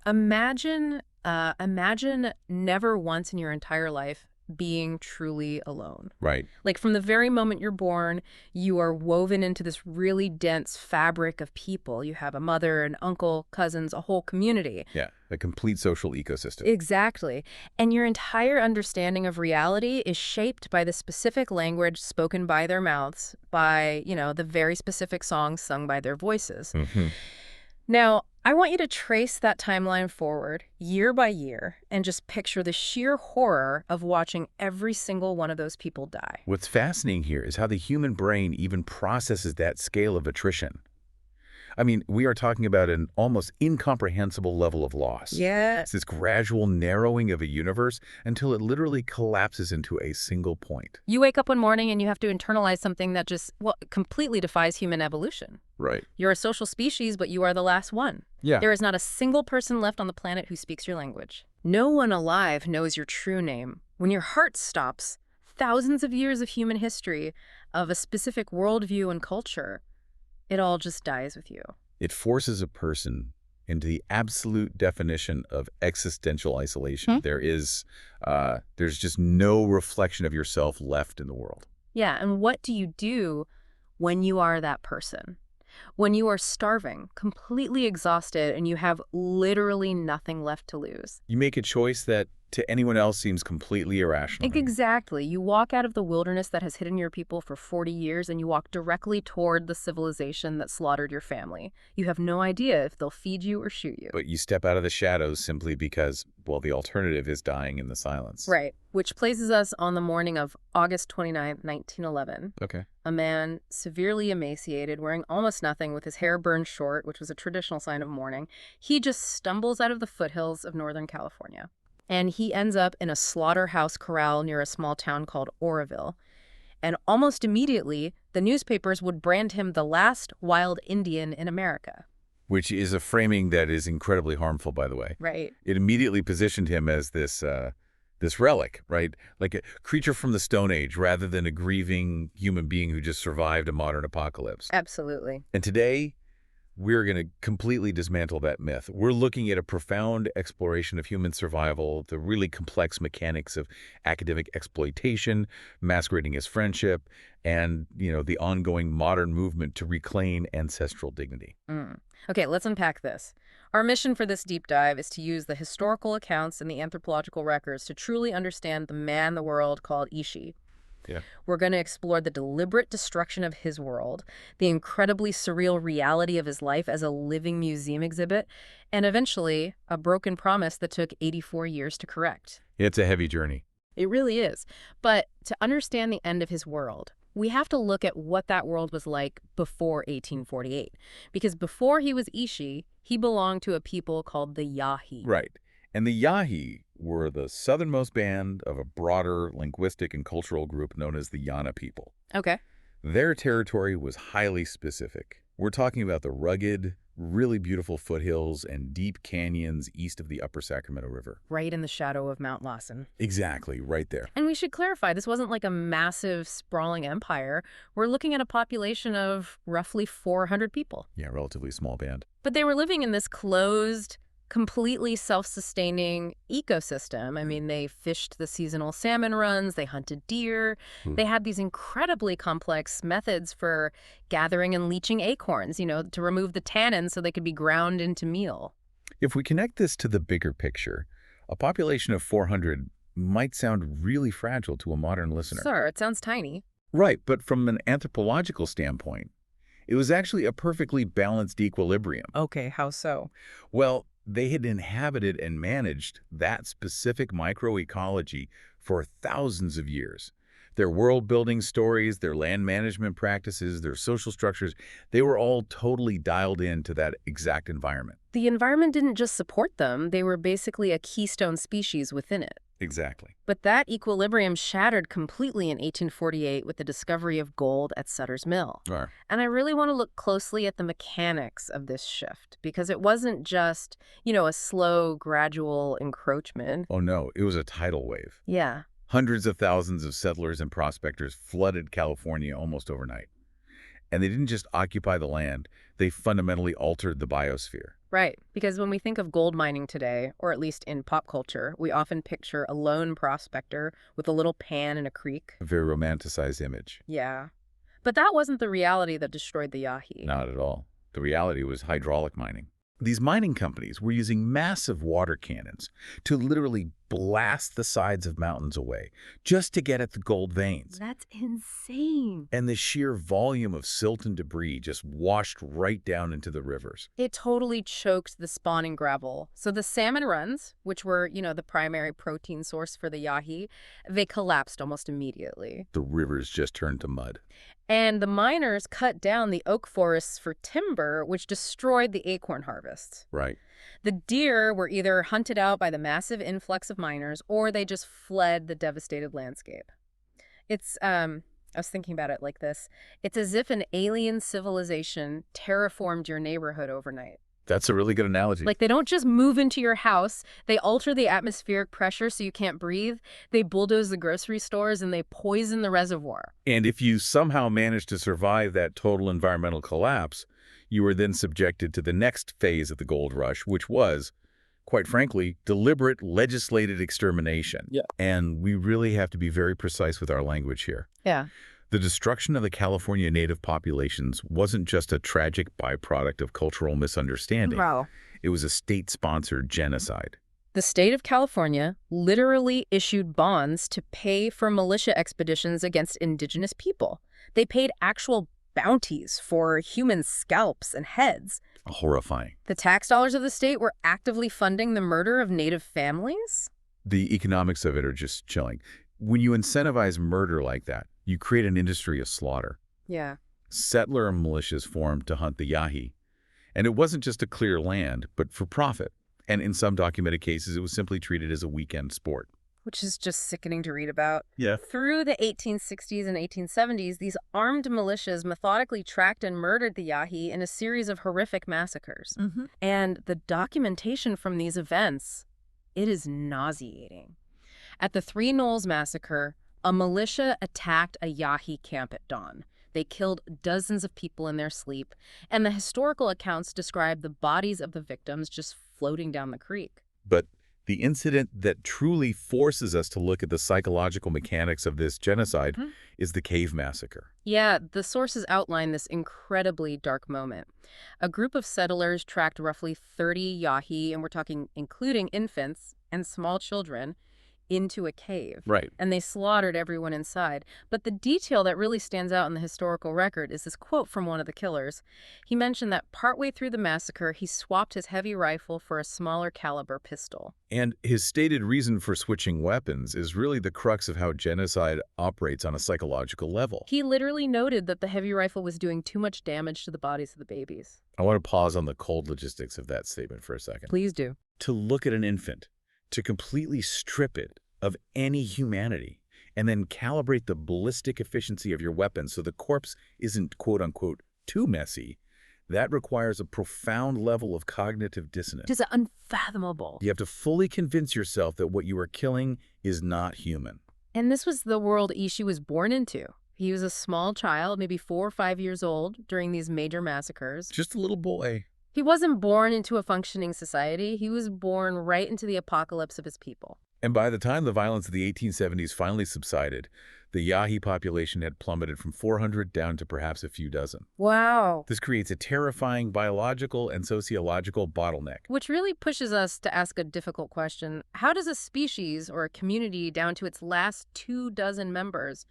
Imagine never once in your entire life being truly alone. Right. Like from the very moment you're born, you are woven into this really dense fabric of people. You have a mother, an uncle, cousins, a whole community. Yeah. A complete social ecosystem. Exactly. And your entire understanding of reality is shaped by the specific language spoken by their mouths, by, the very specific songs sung by their voices. Hmm. Now, I want you to trace that timeline forward, year by year, and just picture the sheer horror of watching every single one of those people die. What's fascinating here is how the human brain even processes that scale of attrition. I mean, we are talking about an almost incomprehensible level of loss. Yeah. It's this gradual narrowing of a universe until it literally collapses into a single point. You wake up one morning and you have to internalize something that just, completely defies human evolution. Right. You're a social species, but you are the last one. Yeah. There is not a single person left on the planet who speaks your language. No one alive knows your true name. When your heart stops, thousands of years of human history, of a specific worldview and culture, it all just dies with you. It forces a person into the absolute definition of existential isolation. There's just no reflection of yourself left in the world. Yeah, and what do you do when you are that person? When you are starving, completely exhausted, and you have literally nothing left to lose. You make a choice that to anyone else seems completely irrational. Exactly. You walk out of the wilderness that has hidden your people for 40 years and you walk directly toward the civilization that slaughtered your family. You have no idea if they'll feed you or shoot you. But you step out of the shadows simply because, the alternative is dying in the silence. Right. Which places us on the morning of August 29th, 1911. Okay. A man, severely emaciated, wearing almost nothing, with his hair burned short, which was a traditional sign of mourning, he just stumbles out of the foothills of Northern California. And he ends up in a slaughterhouse corral near a small town called Oroville. And almost immediately, the newspapers would brand him the last wild Indian in America. Which is a framing that is incredibly harmful, by the way. Right. It immediately positioned him as this relic, right? Like a creature from the Stone Age rather than a grieving human being who just survived a modern apocalypse. Absolutely. And today, we're going to completely dismantle that myth. We're looking at a profound exploration of human survival, the really complex mechanics of academic exploitation, masquerading as friendship, and, the ongoing modern movement to reclaim ancestral dignity. Okay, let's unpack this. Our mission for this deep dive is to use the historical accounts and the anthropological records to truly understand the man the world called Ishi. Yeah. We're going to explore the deliberate destruction of his world, the incredibly surreal reality of his life as a living museum exhibit, and eventually a broken promise that took 84 years to correct. It's a heavy journey. It really is. But to understand the end of his world, we have to look at what that world was like before 1848. Because before he was Ishi, he belonged to a people called the Yahi. Right. And the Yahi were the southernmost band of a broader linguistic and cultural group known as the Yana people. Okay. Their territory was highly specific. We're talking about the rugged, really beautiful foothills and deep canyons east of the upper Sacramento River. Right in the shadow of Mount Lawson. Exactly, right there. And we should clarify, this wasn't like a massive, sprawling empire. We're looking at a population of roughly 400 people. Yeah, relatively small band. But they were living in this closed, completely self-sustaining ecosystem. I mean, they fished the seasonal salmon runs, they hunted deer. They had these incredibly complex methods for gathering and leaching acorns, to remove the tannin so they could be ground into meal. If we connect this to the bigger picture, a population of 400 might sound really fragile to a modern listener. Sure, it sounds tiny. Right, but from an anthropological standpoint, it was actually a perfectly balanced equilibrium. Okay, how so? Well, they had inhabited and managed that specific microecology for thousands of years. Their world-building stories, their land management practices, their social structures, they were all totally dialed into that exact environment. The environment didn't just support them, they were basically a keystone species within it. Exactly. But that equilibrium shattered completely in 1848 with the discovery of gold at Sutter's Mill. Right. And I really want to look closely at the mechanics of this shift, because it wasn't just, a slow, gradual encroachment. Oh, no, it was a tidal wave. Yeah. Hundreds of thousands of settlers and prospectors flooded California almost overnight. And they didn't just occupy the land, they fundamentally altered the biosphere. Right, because when we think of gold mining today, or at least in pop culture, we often picture a lone prospector with a little pan in a creek. A very romanticized image. Yeah. But that wasn't the reality that destroyed the Yahi. Not at all. The reality was hydraulic mining. These mining companies were using massive water cannons to literally blast the sides of mountains away just to get at the gold veins. That's insane. And the sheer volume of silt and debris just washed right down into the rivers. It totally choked the spawning gravel. So the salmon runs, which were, the primary protein source for the Yahi, they collapsed almost immediately. The rivers just turned to mud. And the miners cut down the oak forests for timber, which destroyed the acorn harvests. Right. The deer were either hunted out by the massive influx of miners, or they just fled the devastated landscape. It's, I was thinking about it like this. It's as if an alien civilization terraformed your neighborhood overnight. That's a really good analogy. Like, they don't just move into your house, they alter the atmospheric pressure so you can't breathe, they bulldoze the grocery stores, and they poison the reservoir. And if you somehow manage to survive that total environmental collapse, you were then subjected to the next phase of the gold rush, which was, quite frankly, deliberate legislated extermination. Yeah. And we really have to be very precise with our language here. Yeah. The destruction of the California native populations wasn't just a tragic byproduct of cultural misunderstanding. Wow. It was a state-sponsored genocide. The state of California literally issued bonds to pay for militia expeditions against indigenous people. They paid actual bounties for human scalps and heads. Horrifying. The tax dollars of the state were actively funding the murder of native families? The economics of it are just chilling. When you incentivize murder like that, you create an industry of slaughter. Yeah. Settler militias formed to hunt the Yahi. And it wasn't just to clear land, but for profit. And in some documented cases, it was simply treated as a weekend sport. Which is just sickening to read about. Yeah. Through the 1860s and 1870s, these armed militias methodically tracked and murdered the Yahi in a series of horrific massacres. Mm-hmm. And the documentation from these events, it is nauseating. At the Three Knolls massacre, a militia attacked a Yahi camp at dawn. They killed dozens of people in their sleep, and the historical accounts describe the bodies of the victims just floating down the creek. But the incident that truly forces us to look at the psychological mechanics of this genocide is the cave massacre. Yeah, the sources outline this incredibly dark moment. A group of settlers tracked roughly 30 Yahi, and we're talking including infants and small children, into a cave. Right. And they slaughtered everyone inside. But the detail that really stands out in the historical record is this quote from one of the killers. He mentioned that partway through the massacre, he swapped his heavy rifle for a smaller caliber pistol. And his stated reason for switching weapons is really the crux of how genocide operates on a psychological level. He literally noted that the heavy rifle was doing too much damage to the bodies of the babies. I want to pause on the cold logistics of that statement for a second. Please do. To look at an infant, to completely strip it of any humanity, and then calibrate the ballistic efficiency of your weapon so the corpse isn't quote-unquote too messy, that requires a profound level of cognitive dissonance. It is unfathomable. You have to fully convince yourself that what you are killing is not human. And this was the world Ishi was born into. He was a small child, maybe 4 or 5 years old, during these major massacres. Just a little boy. He wasn't born into a functioning society. He was born right into the apocalypse of his people. And by the time the violence of the 1870s finally subsided, the Yahi population had plummeted from 400 down to perhaps a few dozen. Wow. This creates a terrifying biological and sociological bottleneck. Which really pushes us to ask a difficult question. How does a species or a community down to its last 24 members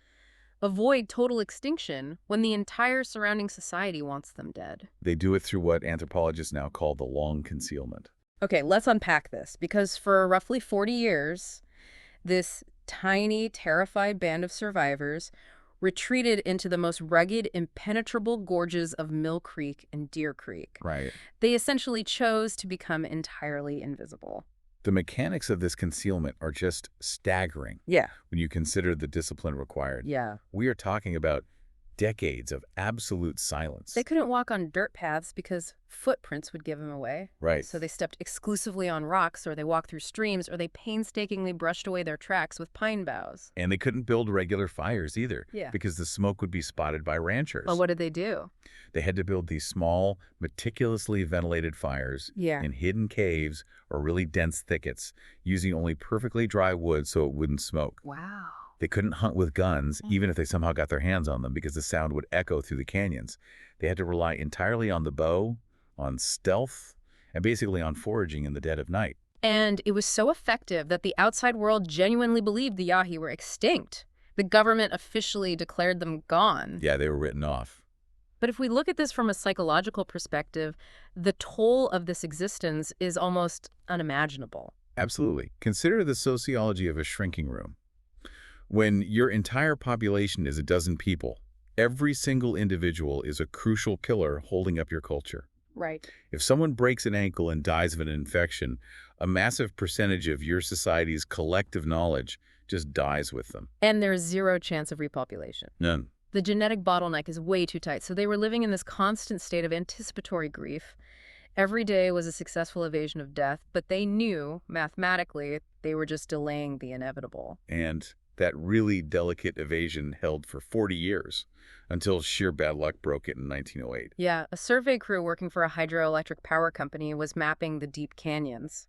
avoid total extinction when the entire surrounding society wants them dead? They do it through what anthropologists now call the long concealment. Okay, let's unpack this, because for roughly 40 years, this tiny, terrified band of survivors retreated into the most rugged, impenetrable gorges of Mill Creek and Deer Creek. Right. They essentially chose to become entirely invisible. The mechanics of this concealment are just staggering Yeah. when you consider the discipline required. Yeah. We are talking about Decades of absolute They silence. couldn't walk on dirt paths because footprints would give them away. Right. So they stepped exclusively on rocks, or they walked through streams, or they painstakingly brushed away their tracks with pine boughs. And they couldn't build regular fires either, Yeah. because the smoke would be spotted by Well, ranchers. what did they do? They had to build these small, meticulously ventilated fires Yeah. in hidden caves or really dense thickets, using only perfectly dry wood so it wouldn't smoke. Wow. They couldn't hunt with guns, even if they somehow got their hands on them, because the sound would echo through the canyons. They had to rely entirely on the bow, on stealth, and basically on foraging in the dead of night. And it was so effective that the outside world genuinely believed the Yahi were extinct. The government officially declared them gone. Yeah, they were written off. But if we look at this from a psychological perspective, the toll of this existence is almost unimaginable. Absolutely. Consider the sociology of a shrinking room. When your entire population is a dozen people, every single individual is a crucial killer holding up your culture. Right. If someone breaks an ankle and dies of an infection, a massive percentage of your society's collective knowledge just dies with them. And there's zero chance of repopulation. None. The genetic bottleneck is way too tight, so they were living in this constant state of anticipatory grief. Every day was a successful evasion of death, but they knew, mathematically, they were just delaying the inevitable. And that really delicate evasion held for 40 years, until sheer bad luck broke it in 1908. Yeah, a survey crew working for a hydroelectric power company was mapping the deep canyons.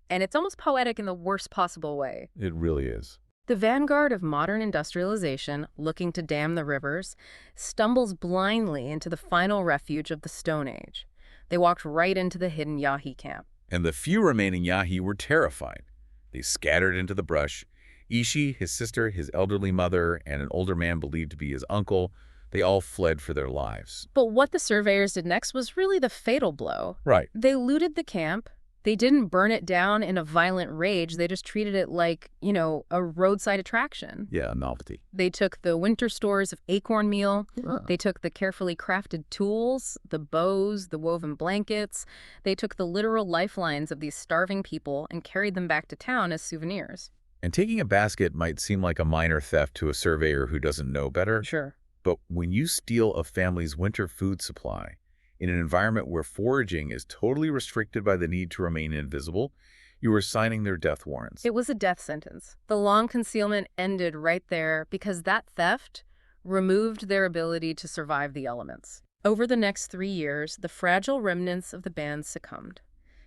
And it's almost poetic in the worst possible way. It really is. The vanguard of modern industrialization, looking to dam the rivers, stumbles blindly into the final refuge of the Stone Age. They walked right into the hidden Yahi camp. And the few remaining Yahi were terrified. They scattered into the brush. Ishi, his sister, his elderly mother, and an older man believed to be his uncle, they all fled for their lives. But what the surveyors did next was really the fatal blow. Right. They looted the camp. They didn't burn it down in a violent rage. They just treated it like, a roadside attraction. Yeah, a novelty. They took the winter stores of acorn meal. Ah. They took the carefully crafted tools, the bows, the woven blankets. They took the literal lifelines of these starving people and carried them back to town as souvenirs. And taking a basket might seem like a minor theft to a surveyor who doesn't know better. Sure. But when you steal a family's winter food supply in an environment where foraging is totally restricted by the need to remain invisible, you are signing their death warrants. It was a death sentence. The long concealment ended right there because that theft removed their ability to survive the elements. Over the next 3 years, the fragile remnants of the band succumbed.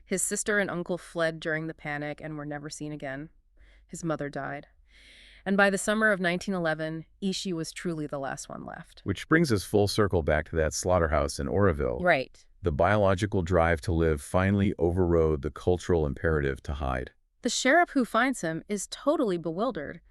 His sister and uncle fled during the panic and were never seen again. His mother died. And by the summer of 1911, Ishi was truly the last one left. Which brings us full circle back to that slaughterhouse in Oroville. Right. The biological drive to live finally overrode the cultural imperative to hide. The sheriff who finds him is totally bewildered.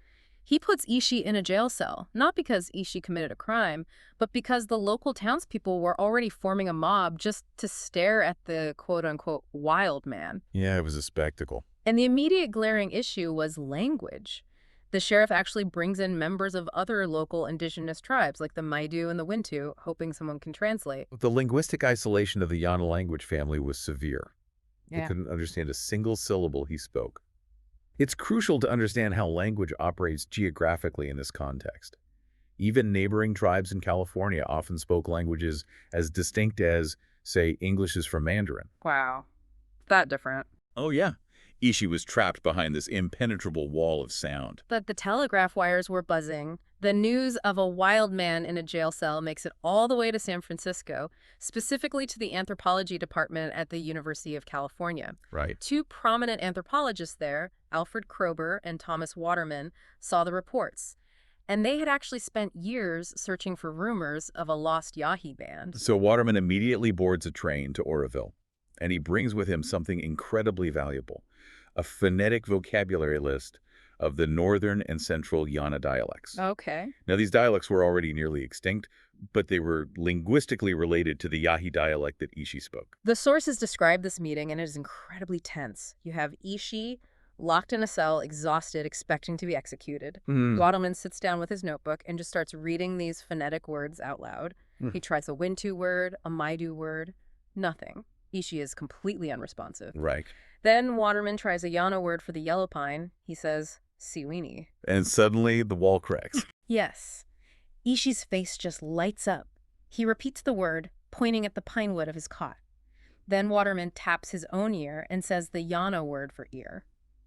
He puts Ishi in a jail cell, not because Ishi committed a crime, but because the local townspeople were already forming a mob just to stare at the quote-unquote wild man. Yeah, it was a spectacle. And the immediate glaring issue was language. The sheriff actually brings in members of other local indigenous tribes, like the Maidu and the Wintu, hoping someone can translate. The linguistic isolation of the Yana language family was severe. They couldn't understand a single syllable he spoke. It's crucial to understand how language operates geographically in this context. Even neighboring tribes in California often spoke languages as distinct as, say, English is from Mandarin. Wow. That different. Oh, yeah. Ishi was trapped behind this impenetrable wall of sound. But the telegraph wires were buzzing. The news of a wild man in a jail cell makes it all the way to San Francisco, specifically to the anthropology department at the University of California. Right. 2 prominent anthropologists there, Alfred Kroeber and Thomas Waterman, saw the reports. And they had actually spent years searching for rumors of a lost Yahi band. So Waterman immediately boards a train to Oroville, and he brings with him something incredibly valuable, a phonetic vocabulary list of the northern and central Yana dialects. Okay. Now, these dialects were already nearly extinct, but they were linguistically related to the Yahi dialect that Ishi spoke. The sources describe this meeting, and it is incredibly tense. You have Ishi locked in a cell, exhausted, expecting to be executed. Waterman sits down with his notebook and just starts reading these phonetic words out loud. He tries a Wintu word, a Maidu word. Nothing. Ishi is completely unresponsive. Right. Then Waterman tries a Yana word for the yellow pine. He says, Siwini. And suddenly the wall cracks. Yes. Ishi's face just lights up. He repeats the word, pointing at the pine wood of his cot. Then Waterman taps his own ear and says the Yana word for ear.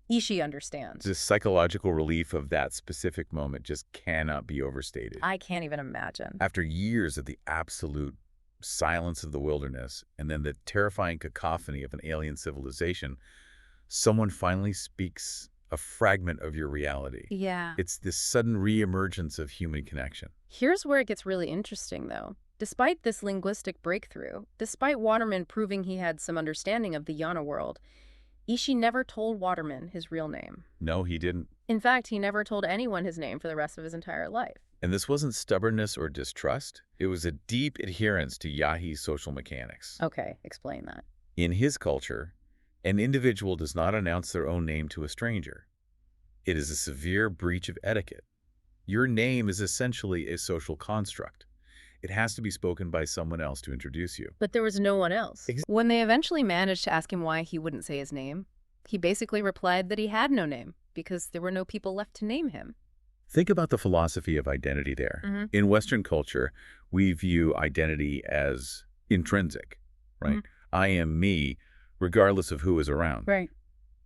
Ishi understands. The psychological relief of that specific moment just cannot be overstated. I can't even imagine. After years of the absolute silence of the wilderness and then the terrifying cacophony of an alien civilization, someone finally speaks a fragment of your reality. Yeah. It's this sudden reemergence of human connection. Here's where it gets really interesting, though. Despite this linguistic breakthrough, despite Waterman proving he had some understanding of the Yana world, Ishi never told Waterman his real name. No, he didn't. In fact, he never told anyone his name for the rest of his entire life. And this wasn't stubbornness or distrust. It was a deep adherence to Yahi's social mechanics. Okay, explain that. In his culture, an individual does not announce their own name to a stranger. It is a severe breach of etiquette. Your name is essentially a social construct. It has to be spoken by someone else to introduce you. But there was no one else. When they eventually managed to ask him why he wouldn't say his name, he basically replied that he had no name because there were no people left to name him. Think about the philosophy of identity there. In Western culture, we view identity as intrinsic, right? I am me, regardless of who is around. Right.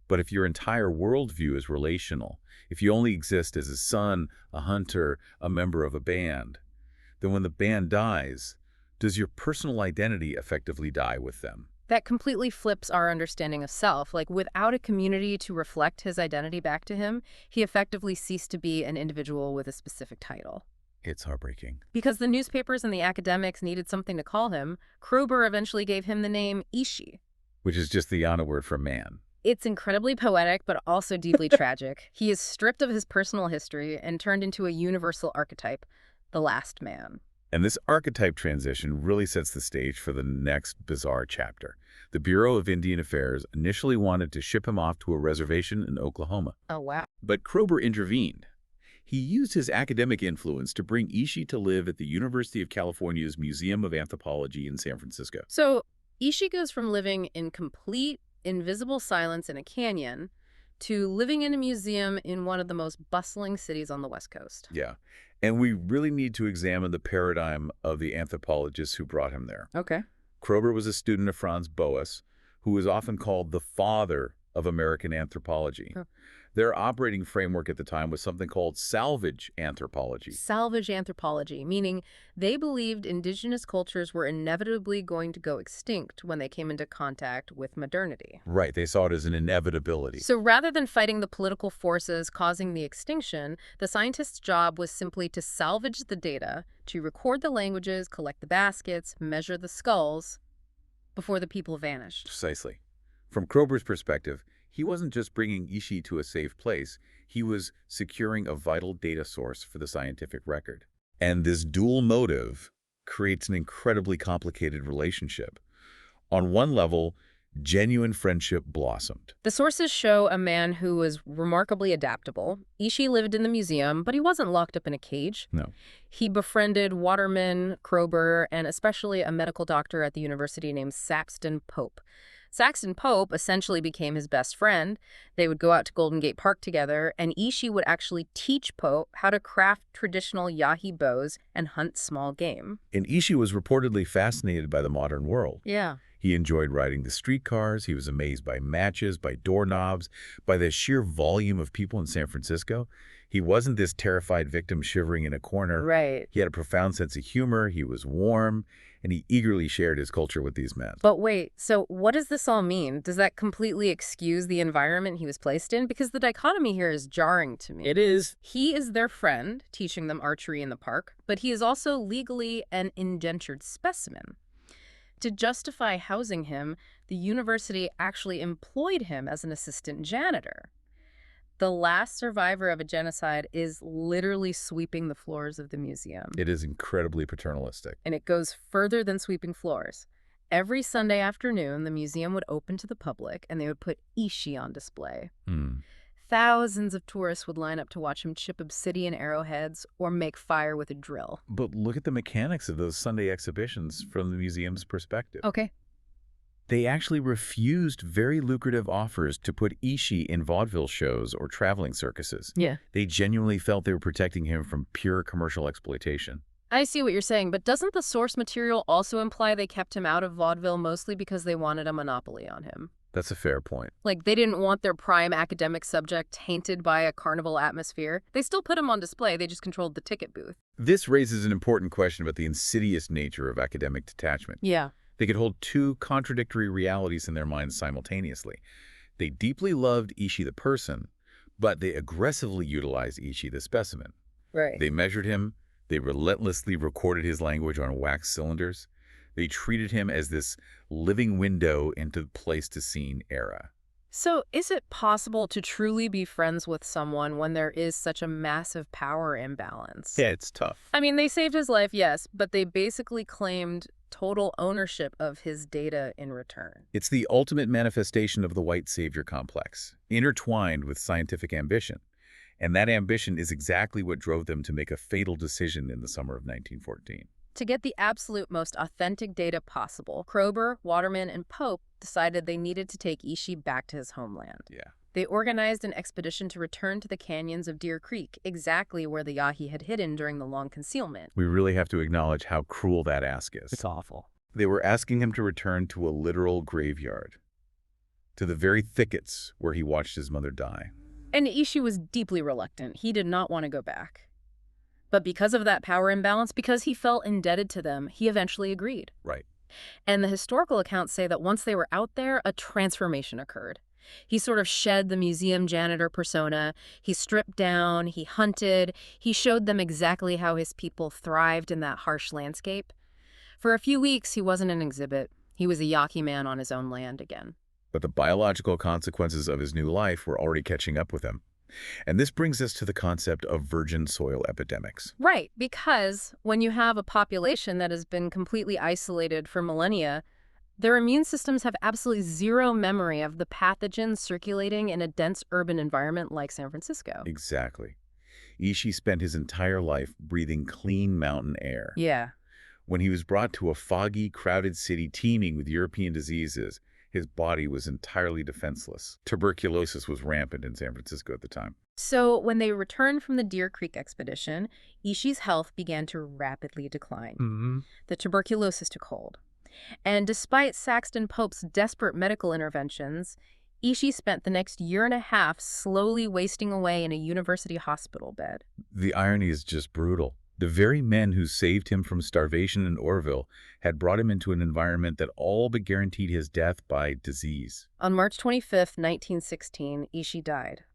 But if your entire worldview is relational, if you only exist as a son, a hunter, a member of a band, then when the band dies, does your personal identity effectively die with them? That completely flips our understanding of self. Like, without a community to reflect his identity back to him, he effectively ceased to be an individual with a specific title. It's heartbreaking. Because the newspapers and the academics needed something to call him, Kroeber eventually gave him the name Ishi. Which is just the Yana word for man. It's incredibly poetic, but also deeply tragic. He is stripped of his personal history and turned into a universal archetype, the last man. And this archetype transition really sets the stage for the next bizarre chapter. The Bureau of Indian Affairs initially wanted to ship him off to a reservation in Oklahoma. Oh, wow. But Kroeber intervened. He used his academic influence to bring Ishi to live at the University of California's Museum of Anthropology in San Francisco. So Ishi goes from living in complete, invisible silence in a canyon to living in a museum in one of the most bustling cities on the West Coast. Yeah. And we really need to examine the paradigm of the anthropologists who brought him there. Okay. Kroeber was a student of Franz Boas, who was often called the father of American anthropology. Huh. Their operating framework at the time was something called salvage anthropology. Salvage anthropology, meaning they believed indigenous cultures were inevitably going to go extinct when they came into contact with modernity. Right, they saw it as an inevitability. So rather than fighting the political forces causing the extinction, the scientists' job was simply to salvage the data, to record the languages, collect the baskets, measure the skulls, before the people vanished. Precisely. From Kroeber's perspective, he wasn't just bringing Ishi to a safe place, he was securing a vital data source for the scientific record. And this dual motive creates an incredibly complicated relationship. On one level, genuine friendship blossomed. The sources show a man who was remarkably adaptable. Ishi lived in the museum, but he wasn't locked up in a cage. No. He befriended Waterman, Kroeber, and especially a medical doctor at the university named Saxton Pope. Saxton Pope essentially became his best friend. They would go out to Golden Gate Park together, and Ishi would actually teach Pope how to craft traditional Yahi bows and hunt small game. And Ishi was reportedly fascinated by the modern world. Yeah. He enjoyed riding the streetcars. He was amazed by matches, by doorknobs, by the sheer volume of people in San Francisco. He wasn't this terrified victim shivering in a corner. Right. He had a profound sense of humor. He was warm, and he eagerly shared his culture with these men. But wait, so what does this all mean? Does that completely excuse the environment he was placed in? Because the dichotomy here is jarring to me. It is. He is their friend, teaching them archery in the park, but he is also legally an indentured specimen. To justify housing him, the university actually employed him as an assistant janitor. The last survivor of a genocide is literally sweeping the floors of the museum. It is incredibly paternalistic. And it goes further than sweeping floors. Every Sunday afternoon, the museum would open to the public, and they would put Ishi on display. Thousands of tourists would line up to watch him chip obsidian arrowheads or make fire with a drill. But look at the mechanics of those Sunday exhibitions from the museum's perspective. Okay. They actually refused very lucrative offers to put Ishi in vaudeville shows or traveling circuses. Yeah. They genuinely felt they were protecting him from pure commercial exploitation. I see what you're saying, but doesn't the source material also imply they kept him out of vaudeville mostly because they wanted a monopoly on him? That's a fair point. Like, they didn't want their prime academic subject tainted by a carnival atmosphere. They still put him on display, they just controlled the ticket booth. This raises an important question about the insidious nature of academic detachment. Yeah. They could hold two contradictory realities in their minds simultaneously. They deeply loved Ishi the person, but they aggressively utilized Ishi the specimen. Right. They measured him, they relentlessly recorded his language on wax cylinders. They treated him as this living window into the Pleistocene era. So, is it possible to truly be friends with someone when there is such a massive power imbalance? Yeah, it's tough. I mean, they saved his life, yes, but they basically claimed total ownership of his data in return. It's the ultimate manifestation of the white savior complex, intertwined with scientific ambition. And that ambition is exactly what drove them to make a fatal decision in the summer of 1914. To get the absolute most authentic data possible, Kroeber, Waterman, and Pope decided they needed to take Ishi back to his homeland. Yeah. They organized an expedition to return to the canyons of Deer Creek, exactly where the Yahi had hidden during the long concealment. We really have to acknowledge how cruel that ask is. It's awful. They were asking him to return to a literal graveyard, to the very thickets where he watched his mother die. And Ishi was deeply reluctant. He did not want to go back. But because of that power imbalance, because he felt indebted to them, he eventually agreed. Right. And the historical accounts say that once they were out there, a transformation occurred. He sort of shed the museum janitor persona. He stripped down, he hunted, he showed them exactly how his people thrived in that harsh landscape. For a few weeks, he wasn't an exhibit. He was a Yaqui man on his own land again. But the biological consequences of his new life were already catching up with him. And this brings us to the concept of virgin soil epidemics. Right, because when you have a population that has been completely isolated for millennia, their immune systems have absolutely zero memory of the pathogens circulating in a dense urban environment like San Francisco. Exactly. Ishi spent his entire life breathing clean mountain air. Yeah. When he was brought to a foggy, crowded city teeming with European diseases, his body was entirely defenseless. Tuberculosis was rampant in San Francisco at the time. So when they returned from the Deer Creek expedition, Ishi's health began to rapidly decline. Mm-hmm. The tuberculosis took hold. And despite Saxton Pope's desperate medical interventions, Ishi spent the next year and a half slowly wasting away in a university hospital bed. The irony is just brutal. The very men who saved him from starvation in Oroville had brought him into an environment that all but guaranteed his death by disease. On March 25th, 1916, Ishi died.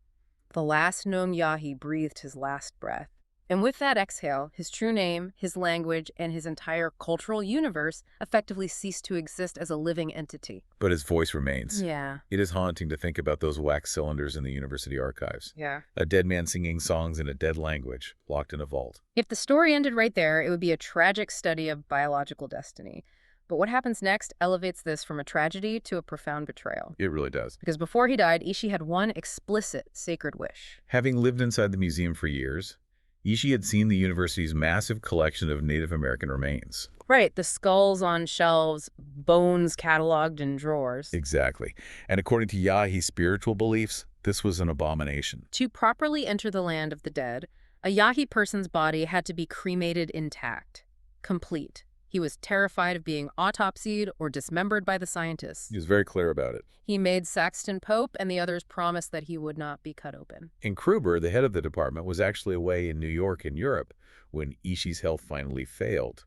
The last known Yahi breathed his last breath. And with that exhale, his true name, his language, and his entire cultural universe effectively ceased to exist as a living entity. But his voice remains. Yeah. It is haunting to think about those wax cylinders in the university archives. Yeah. A dead man singing songs in a dead language, locked in a vault. If the story ended right there, it would be a tragic study of biological destiny. But what happens next elevates this from a tragedy to a profound betrayal. It really does. Because before he died, Ishi had one explicit sacred wish. Having lived inside the museum for years, Ishi had seen the university's massive collection of Native American remains. Right, the skulls on shelves, bones cataloged in drawers. Exactly. And according to Yahi's spiritual beliefs, this was an abomination. To properly enter the land of the dead, a Yahi person's body had to be cremated intact, complete. He was terrified of being autopsied or dismembered by the scientists. He was very clear about it. He made Saxton Pope and the others promise that he would not be cut open. And Kroeber, the head of the department, was actually away in New York and Europe when Ishi's health finally failed.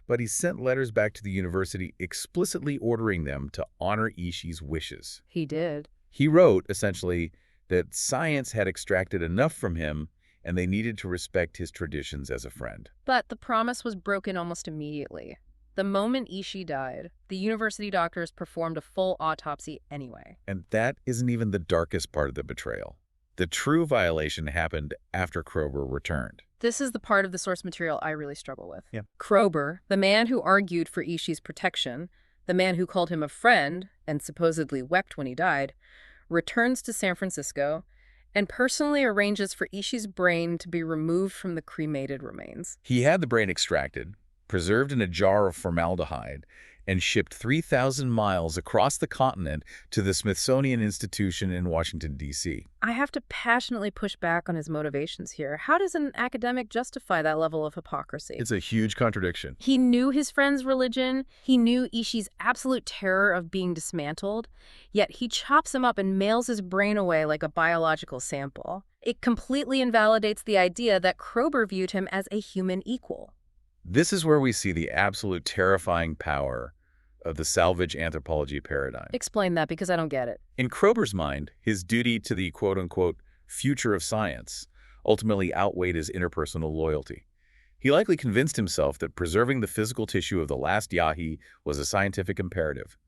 But he sent letters back to the university explicitly ordering them to honor Ishi's wishes. He did. He wrote, essentially, that science had extracted enough from him and they needed to respect his traditions as a friend. But the promise was broken almost immediately. The moment Ishi died, the university doctors performed a full autopsy anyway. And that isn't even the darkest part of the betrayal. The true violation happened after Kroeber returned. This is the part of the source material I really struggle with. Yeah. Kroeber, the man who argued for Ishi's protection, the man who called him a friend and supposedly wept when he died, returns to San Francisco and personally arranges for Ishi's brain to be removed from the cremated remains. He had the brain extracted, preserved in a jar of formaldehyde, and shipped 3,000 miles across the continent to the Smithsonian Institution in Washington, D.C. I have to passionately push back on his motivations here. How does an academic justify that level of hypocrisy? It's a huge contradiction. He knew his friend's religion. He knew Ishi's absolute terror of being dismantled. Yet he chops him up and mails his brain away like a biological sample. It completely invalidates the idea that Kroeber viewed him as a human equal. This is where we see the absolute terrifying power of the salvage anthropology paradigm. Explain that, because I don't get it. In Kroeber's mind, his duty to the quote-unquote future of science ultimately outweighed his interpersonal loyalty. He likely convinced himself that preserving the physical tissue of the last Yahi was a scientific imperative,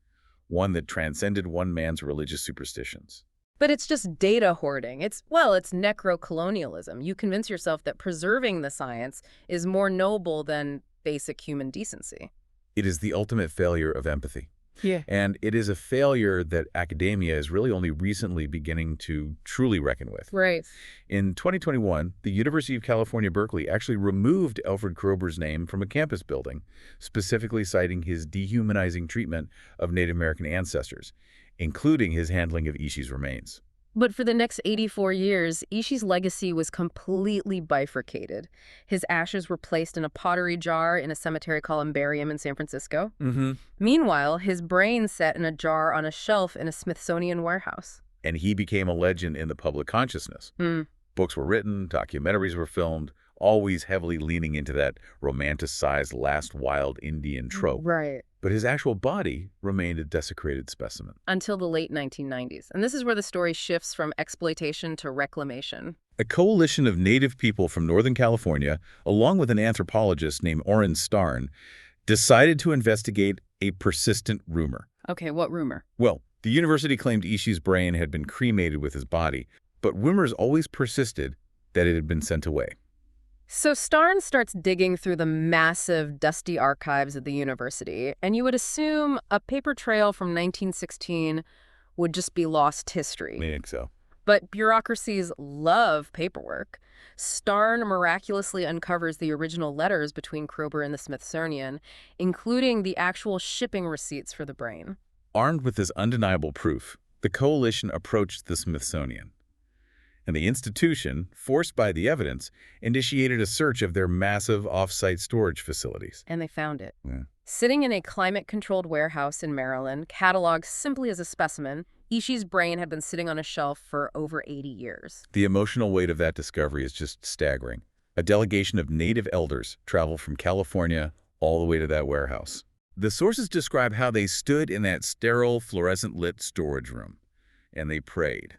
one that transcended one man's religious superstitions. But it's just data hoarding. It's necrocolonialism. You convince yourself that preserving the science is more noble than basic human decency. It is the ultimate failure of empathy. Yeah. And it is a failure that academia is really only recently beginning to truly reckon with. Right. In 2021, the University of California, Berkeley actually removed Alfred Kroeber's name from a campus building, specifically citing his dehumanizing treatment of Native American ancestors, including his handling of Ishi's remains. But for the next 84 years, Ishi's legacy was completely bifurcated. His ashes were placed in a pottery jar in a cemetery columbarium in San Francisco. Meanwhile, his brain sat in a jar on a shelf in a Smithsonian warehouse. And he became a legend in the public consciousness. Books were written, documentaries were filmed, always heavily leaning into that romanticized last wild Indian trope. Right. But his actual body remained a desecrated specimen. Until the late 1990s. And this is where the story shifts from exploitation to reclamation. A coalition of native people from Northern California, along with an anthropologist named Orrin Starn, decided to investigate a persistent rumor. Okay, what rumor? Well, the university claimed Ishi's brain had been cremated with his body, but rumors always persisted that it had been sent away. So Starn starts digging through the massive, dusty archives of the university, and you would assume a paper trail from 1916 would just be lost history. I think so. But bureaucracies love paperwork. Starn miraculously uncovers the original letters between Kroeber and the Smithsonian, including the actual shipping receipts for the brain. Armed with this undeniable proof, the coalition approached the Smithsonian. And the institution, forced by the evidence, initiated a search of their massive off-site storage facilities. And they found it. Yeah. Sitting in a climate-controlled warehouse in Maryland, cataloged simply as a specimen, Ishi's brain had been sitting on a shelf for over 80 years. The emotional weight of that discovery is just staggering. A delegation of native elders traveled from California all the way to that warehouse. The sources describe how they stood in that sterile, fluorescent-lit storage room, and they prayed.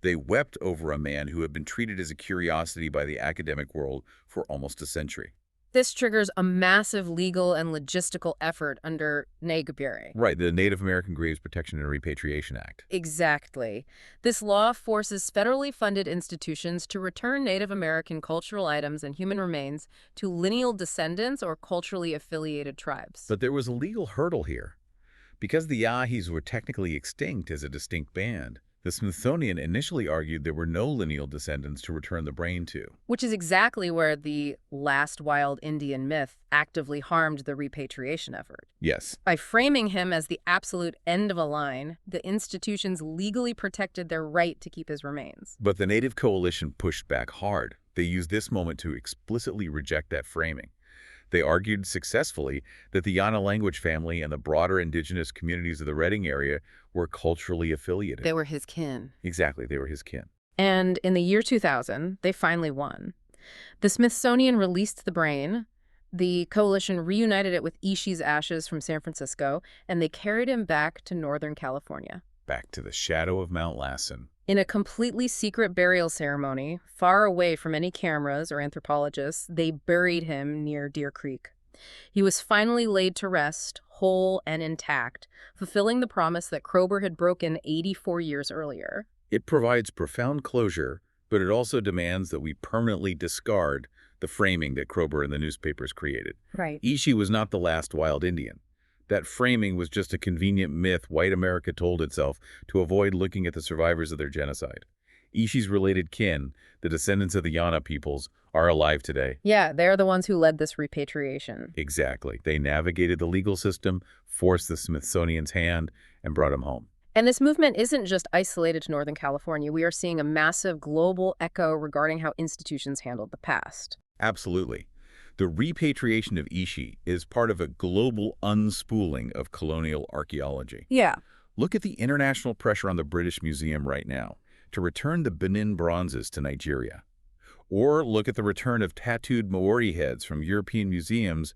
They wept over a man who had been treated as a curiosity by the academic world for almost a century. This triggers a massive legal and logistical effort under NAGBURE. Right, the Native American Graves Protection and Repatriation Act. Exactly. This law forces federally funded institutions to return Native American cultural items and human remains to lineal descendants or culturally affiliated tribes. But there was a legal hurdle here. Because the Yahis were technically extinct as a distinct band, the Smithsonian initially argued there were no lineal descendants to return the brain to. Which is exactly where the last wild Indian myth actively harmed the repatriation effort. Yes. By framing him as the absolute end of a line, the institutions legally protected their right to keep his remains. But the Native Coalition pushed back hard. They used this moment to explicitly reject that framing. They argued successfully that the Yana language family and the broader indigenous communities of the Redding area were culturally affiliated. They were his kin. Exactly, they were his kin. And in the year 2000, they finally won. The Smithsonian released the brain, the coalition reunited it with Ishi's ashes from San Francisco, and they carried him back to Northern California. Back to the shadow of Mount Lassen. In a completely secret burial ceremony, far away from any cameras or anthropologists, they buried him near Deer Creek. He was finally laid to rest, whole and intact, fulfilling the promise that Kroeber had broken 84 years earlier. It provides profound closure, but it also demands that we permanently discard the framing that Kroeber and the newspapers created. Right. Ishi was not the last wild Indian. That framing was just a convenient myth white America told itself to avoid looking at the survivors of their genocide. Ishi's related kin, the descendants of the Yana peoples, are alive today. Yeah, they're the ones who led this repatriation. Exactly. They navigated the legal system, forced the Smithsonian's hand, and brought him home. And this movement isn't just isolated to Northern California. We are seeing a massive global echo regarding how institutions handled the past. Absolutely. The repatriation of Ishi is part of a global unspooling of colonial archaeology. Yeah. Look at the international pressure on the British Museum right now to return the Benin bronzes to Nigeria. Or look at the return of tattooed Maori heads from European museums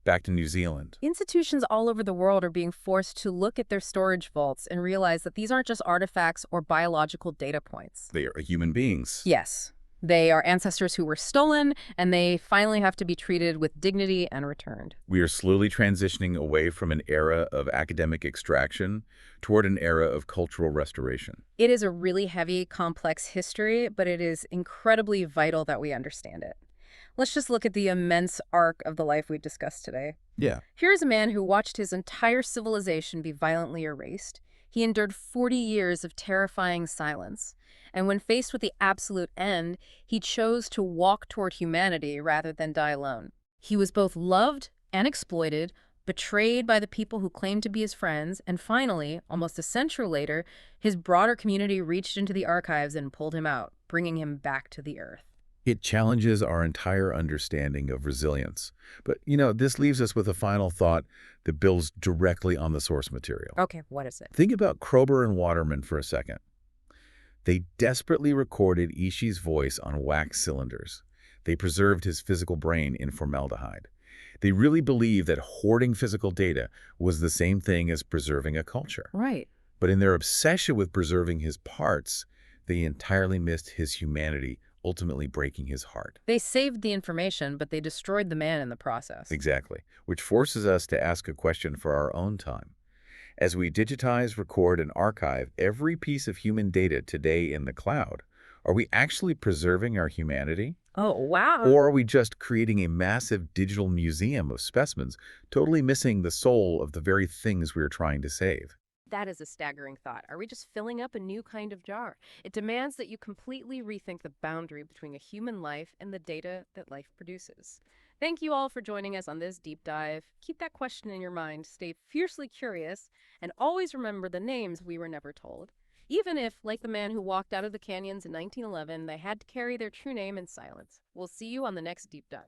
back to New Zealand. Institutions all over the world are being forced to look at their storage vaults and realize that these aren't just artifacts or biological data points. They are human beings. Yes, they are ancestors who were stolen, and they finally have to be treated with dignity and returned. We are slowly transitioning away from an era of academic extraction toward an era of cultural restoration. It is a really heavy, complex history, but it is incredibly vital that we understand it. Let's just look at the immense arc of the life we've discussed today. Yeah. Here's a man who watched his entire civilization be violently erased. He endured 40 years of terrifying silence. And when faced with the absolute end, he chose to walk toward humanity rather than die alone. He was both loved and exploited, betrayed by the people who claimed to be his friends, and finally, almost a century later, his broader community reached into the archives and pulled him out, bringing him back to the earth. It challenges our entire understanding of resilience. But, this leaves us with a final thought that builds directly on the source material. Okay, what is it? Think about Kroeber and Waterman for a second. They desperately recorded Ishi's voice on wax cylinders. They preserved his physical brain in formaldehyde. They really believed that hoarding physical data was the same thing as preserving a culture. Right. But in their obsession with preserving his parts, they entirely missed his humanity, ultimately breaking his heart. They saved the information, but they destroyed the man in the process. Exactly, which forces us to ask a question for our own time. As we digitize, record, and archive every piece of human data today in the cloud, are we actually preserving our humanity? Oh, wow. Or are we just creating a massive digital museum of specimens, totally missing the soul of the very things we are trying to save? That is a staggering thought. Are we just filling up a new kind of jar? It demands that you completely rethink the boundary between a human life and the data that life produces. Thank you all for joining us on this deep dive. Keep that question in your mind, stay fiercely curious, and always remember the names we were never told. Even if, like the man who walked out of the canyons in 1911, they had to carry their true name in silence. We'll see you on the next deep dive.